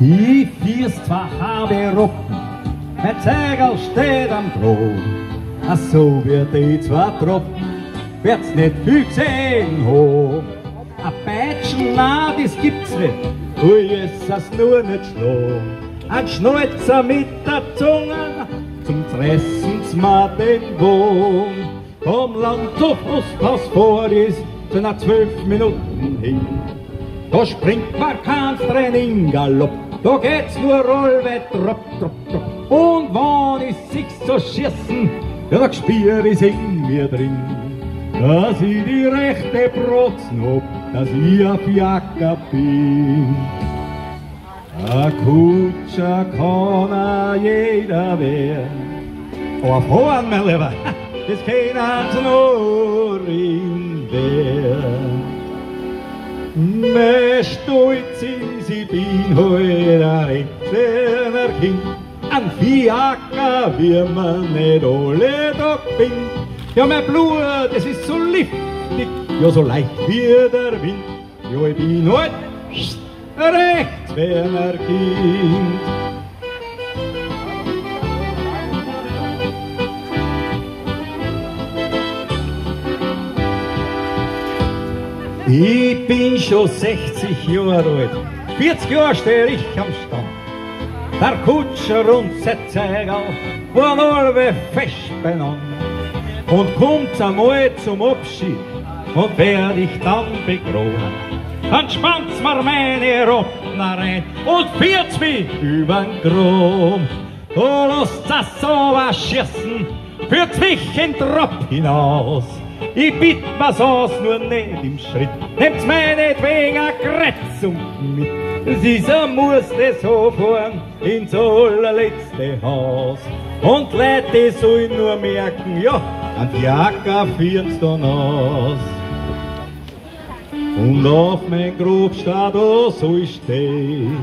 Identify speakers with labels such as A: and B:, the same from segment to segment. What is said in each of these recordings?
A: Ich fierst zwar habe Ruppen, mein Zeigerl steht am Thron. Ach so wird die zwei Truppen, wird's nicht viel gesehen ho. A Peitschen, na, das gibt's nicht, ui, ist das nur nicht schlau. Ein Schnäuzer mit der Zunge, zum Fressens ma den Wohn. Vom Land zu Frusthaus vor ist, sind 12 Minuten hin. Da springt man kein Training Galopp, da geht's nur Rollwett, trop, trop, trop. Und wann ist sich's zu schießen, ja, da spür ich's in mir drin. Dass ich die rechte Protzen hab, dass ich auf Jacker bin. A Kutscher kann a jeder werden. Auf Horn, mein Lieber, das kann ans Norin werden. Mein Stolz ist, ich bin heute ein rechter Kind. An Fiaker, wie man nicht alle Tag bin. Ja, mein Blut, es ist so liftig, ja, so leicht wie der Wind. Ja, ich bin heute Rechtswerner Kind. Ich bin schon 60 Jahre alt, 40 Jahre steh ich am Stand. Der Kutscher und sein Zeigerl waren alle fest beieinander. Und kommt's einmal zum Abschied und werd ich dann begraben, dann spannt's mir meine Rotten rein und führt's mich übern Grom. Da lasst's das sauber schießen, führt's mich in Trab hinaus. Ich bitt mir sonst nur nicht im Schritt, nehmt's meinetwegen a Kreuzung mit. Es ist ein Muss, das fahren ins allerletzte Haus. Und Leute sollen nur merken, ja, an die Acker führt's dann aus. Und auf mein Grab steht, da soll ich stehen,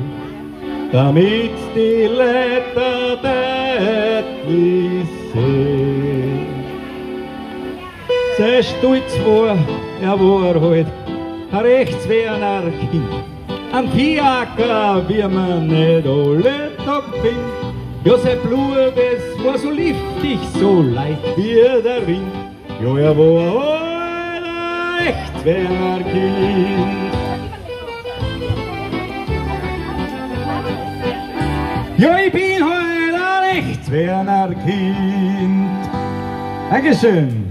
A: damit's die Leute deutlich sehen. Sei stolz war, er war halt ein Rechtswerner Kind. An Fiaker, wie man nicht alle Tag findet. Ja, sein Blut, es war so liftig, so leicht wie der Wind. Ja, er war ein Rechtswerner Kind. Ja, ich bin heute ein Rechtswerner Kind. Dankeschön.